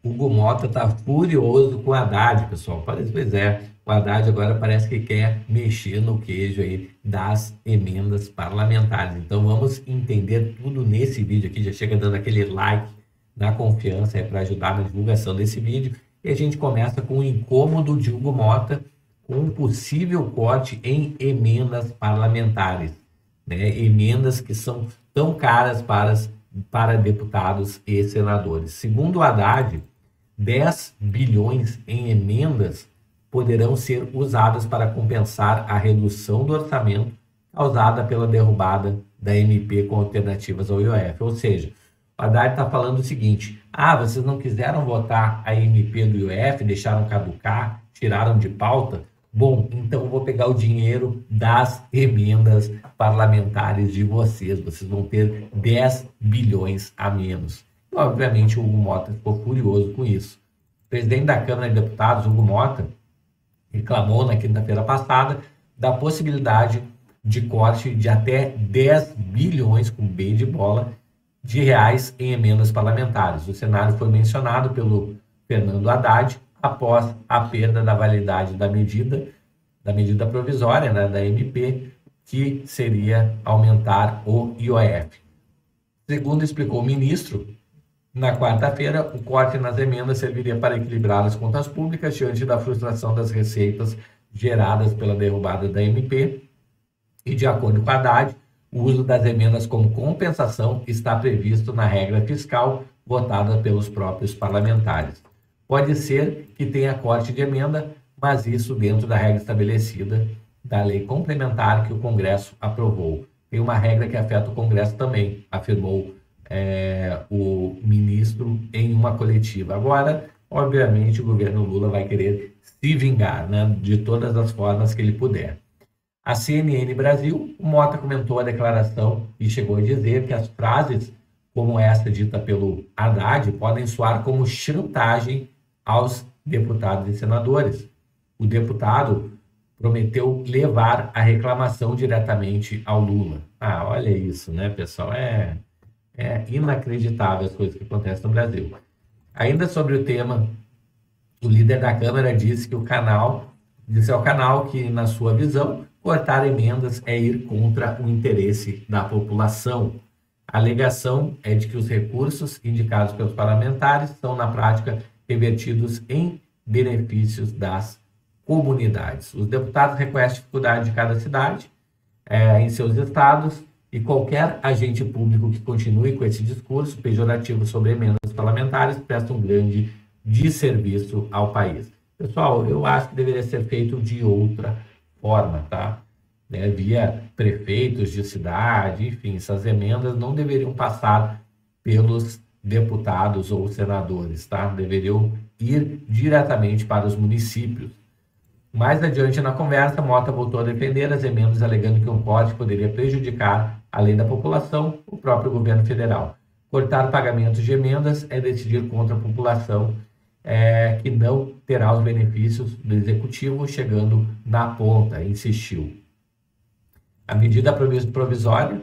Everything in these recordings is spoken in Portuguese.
Hugo Mota está furioso com o Haddad, pessoal. Pois é, o Haddad agora parece que quer mexer no queijo aí das emendas parlamentares. Então vamos entender tudo nesse vídeo aqui. Já chega dando aquele like na confiança para ajudar na divulgação desse vídeo. E a gente começa com o incômodo de Hugo Mota com um possível corte em emendas parlamentares, né? Emendas que são tão caras para deputados e senadores. Segundo o Haddad, 10 bilhões em emendas poderão ser usadas para compensar a redução do orçamento causada pela derrubada da MP com alternativas ao IOF. Ou seja, o Haddad está falando o seguinte: vocês não quiseram votar a MP do IOF, deixaram caducar, tiraram de pauta? Bom, então eu vou pegar o dinheiro das emendas parlamentares de vocês. Vocês vão ter 10 bilhões a menos. E, obviamente, o Hugo Mota ficou furioso com isso. O presidente da Câmara de Deputados, Hugo Mota, reclamou na quinta-feira passada da possibilidade de corte de até 10 bilhões, com B de bola, de reais em emendas parlamentares. O cenário foi mencionado pelo Fernando Haddad após a perda da validade da medida provisória, né, da MP, que seria aumentar o IOF. Segundo explicou o ministro, na quarta-feira, o corte nas emendas serviria para equilibrar as contas públicas diante da frustração das receitas geradas pela derrubada da MP. E, de acordo com a Haddad, o uso das emendas como compensação está previsto na regra fiscal votada pelos próprios parlamentares. Pode ser que tenha corte de emenda, mas isso dentro da regra estabelecida da lei complementar que o Congresso aprovou. Tem uma regra que afeta o Congresso também, afirmou o ministro em uma coletiva. Agora, obviamente, o governo Lula vai querer se vingar, né, de todas as formas que ele puder. A CNN Brasil, o Mota comentou a declaração e chegou a dizer que as frases como essa dita pelo Haddad podem soar como chantagem aos deputados e senadores. O deputado prometeu levar a reclamação diretamente ao Lula. Olha isso, né, pessoal? É inacreditável as coisas que acontecem no Brasil. Ainda sobre o tema, o líder da Câmara disse ao canal que, na sua visão, cortar emendas é ir contra o interesse da população. A alegação é de que os recursos indicados pelos parlamentares são, na prática, revertidos em benefícios das comunidades. Os deputados reconhecem a dificuldade de cada cidade em seus estados e qualquer agente público que continue com esse discurso pejorativo sobre emendas parlamentares presta um grande desserviço ao país. Pessoal, eu acho que deveria ser feito de outra forma, tá? Via prefeitos de cidade, enfim, essas emendas não deveriam passar pelos deputados ou senadores, tá? Deveriam ir diretamente para os municípios. Mais adiante na conversa, Mota voltou a defender as emendas, alegando que um corte poderia prejudicar, além da população, o próprio governo federal. Cortar pagamentos de emendas é decidir contra a população, que não terá os benefícios do executivo chegando na ponta, insistiu. A medida provisória,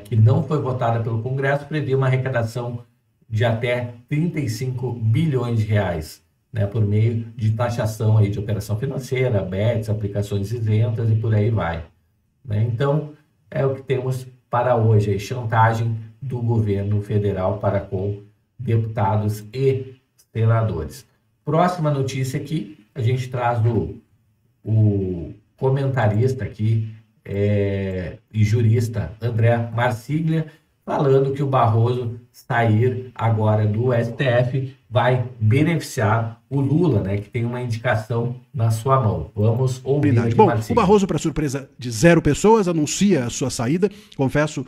que não foi votada pelo Congresso, previa uma arrecadação de até 35 bilhões de reais, né, por meio de taxação aí de operação financeira, bets, aplicações isentas e por aí vai. Né? Então, é o que temos para hoje, a chantagem do governo federal para com deputados e senadores. Próxima notícia aqui, a gente traz o comentarista aqui e jurista André Marsiglia, falando que o Barroso sair agora do STF vai beneficiar o Lula, né, que tem uma indicação na sua mão. Vamos ouvir aqui, Bom, Marsiglia. o Barroso, para surpresa de 0 pessoas, anuncia a sua saída. Confesso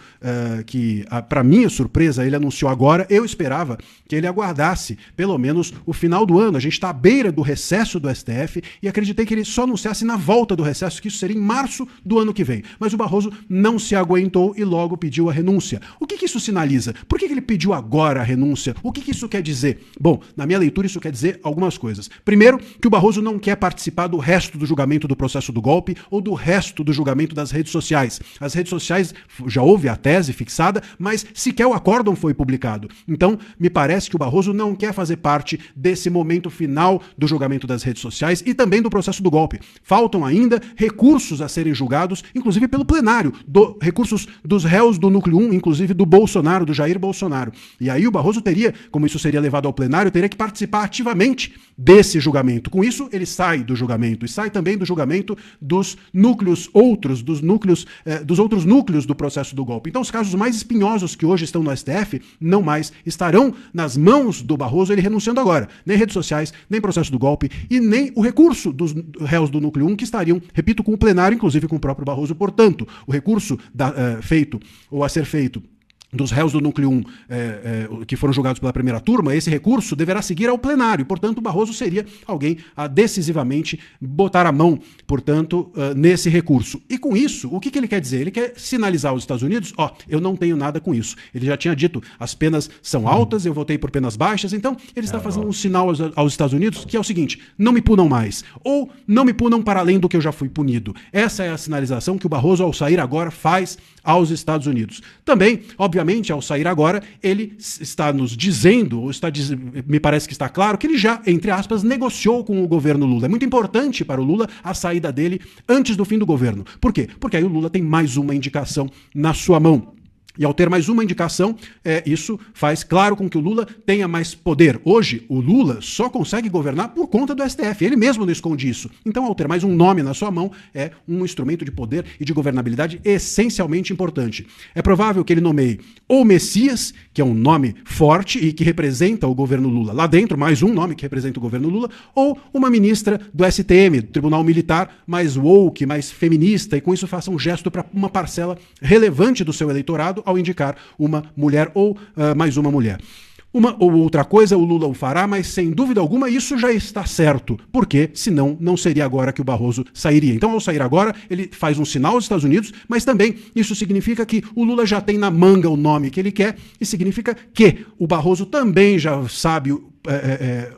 que, para minha surpresa, ele anunciou agora. Eu esperava que ele aguardasse pelo menos o final do ano. A gente está à beira do recesso do STF e acreditei que ele só anunciasse na volta do recesso, que isso seria em março do ano que vem. Mas o Barroso não se aguentou e logo pediu a renúncia. O que isso sinaliza? Por que ele pediu agora a renúncia? O que isso quer dizer? Bom, Bom, na minha leitura isso quer dizer algumas coisas. Primeiro, que o Barroso não quer participar do resto do julgamento do processo do golpe ou do resto do julgamento das redes sociais. As redes sociais, já houve a tese fixada, mas sequer o acórdão foi publicado. Então, me parece que o Barroso não quer fazer parte desse momento final do julgamento das redes sociais e também do processo do golpe. Faltam ainda recursos a serem julgados, inclusive pelo plenário, recursos dos réus do Núcleo 1, inclusive do Bolsonaro, do Jair Bolsonaro. E aí o Barroso teria, como isso seria levado ao plenário, teria que participar ativamente desse julgamento. Com isso, ele sai do julgamento e sai também do julgamento dos núcleos outros, dos outros núcleos do processo do golpe. Então, os casos mais espinhosos que hoje estão no STF não mais estarão nas mãos do Barroso, ele renunciando agora. Nem redes sociais, nem processo do golpe e nem o recurso dos réus do Núcleo 1 que estariam, repito, com o plenário, inclusive com o próprio Barroso. Portanto, o recurso feito ou a ser feito dos réus do Núcleo 1 que foram julgados pela primeira turma, esse recurso deverá seguir ao plenário. Portanto, o Barroso seria alguém a decisivamente botar a mão, portanto, nesse recurso. E com isso, o que ele quer dizer? Ele quer sinalizar aos Estados Unidos, eu não tenho nada com isso. Ele já tinha dito, as penas são altas, eu votei por penas baixas, então ele está fazendo um sinal aos Estados Unidos que é o seguinte, não me punam mais, ou não me punam para além do que eu já fui punido. Essa é a sinalização que o Barroso, ao sair agora, faz aos Estados Unidos. Também, obviamente, ao sair agora, ele está nos dizendo, ou me parece que está claro, que ele já, entre aspas, negociou com o governo Lula. É muito importante para o Lula a saída dele antes do fim do governo. Por quê? Porque aí o Lula tem mais uma indicação na sua mão. E ao ter mais uma indicação, isso faz claro com que o Lula tenha mais poder. Hoje, o Lula só consegue governar por conta do STF. Ele mesmo não esconde isso. Então, ao ter mais um nome na sua mão, é um instrumento de poder e de governabilidade essencialmente importante. É provável que ele nomeie ou Messias, que é um nome forte e que representa o governo Lula lá dentro, mais um nome que representa o governo Lula, ou uma ministra do STM, do Tribunal Militar, mais woke, mais feminista, e com isso faça um gesto para uma parcela relevante do seu eleitorado, ao indicar uma mulher ou mais uma mulher. Uma ou outra coisa o Lula o fará, mas sem dúvida alguma isso já está certo, porque senão não seria agora que o Barroso sairia. Então, ao sair agora, ele faz um sinal aos Estados Unidos, mas também isso significa que o Lula já tem na manga o nome que ele quer e significa que o Barroso também já sabe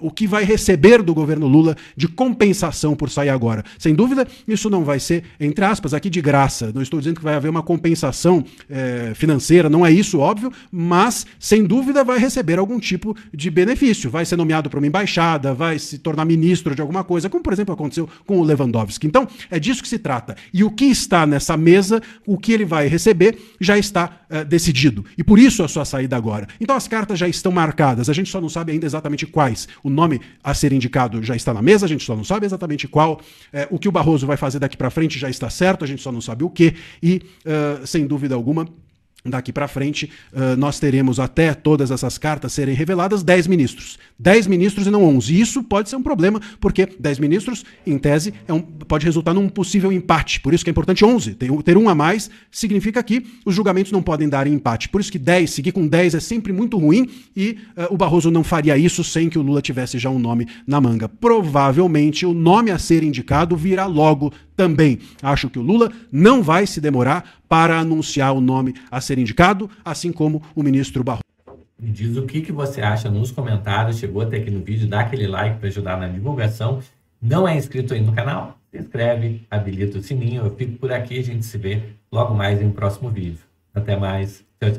o que vai receber do governo Lula de compensação por sair agora. Sem dúvida, isso não vai ser, entre aspas, aqui de graça. Não estou dizendo que vai haver uma compensação financeira, não é isso, óbvio, mas, sem dúvida, vai receber algum tipo de benefício. Vai ser nomeado para uma embaixada, vai se tornar ministro de alguma coisa, como, por exemplo, aconteceu com o Lewandowski. Então, é disso que se trata. E o que está nessa mesa, o que ele vai receber, já está decidido. E por isso a sua saída agora. Então, as cartas já estão marcadas. A gente só não sabe ainda exatamente quais. O nome a ser indicado já está na mesa, a gente só não sabe exatamente qual. O que o Barroso vai fazer daqui para frente já está certo, a gente só não sabe o que. E, sem dúvida alguma, daqui para frente, nós teremos até todas essas cartas serem reveladas 10 ministros. 10 ministros e não 11. E isso pode ser um problema, porque 10 ministros, em tese, pode resultar num possível empate. Por isso que é importante 11. Ter um a mais significa que os julgamentos não podem dar em empate. Por isso que 10, seguir com 10 é sempre muito ruim e o Barroso não faria isso sem que o Lula tivesse já um nome na manga. Provavelmente o nome a ser indicado virá logo também. Acho que o Lula não vai se demorar para anunciar o nome a ser indicado, assim como o ministro Barroso. Me diz o que você acha nos comentários, chegou até aqui no vídeo, dá aquele like para ajudar na divulgação. Não é inscrito aí no canal? Se inscreve, habilita o sininho, eu fico por aqui, a gente se vê logo mais em um próximo vídeo. Até mais, tchau, tchau.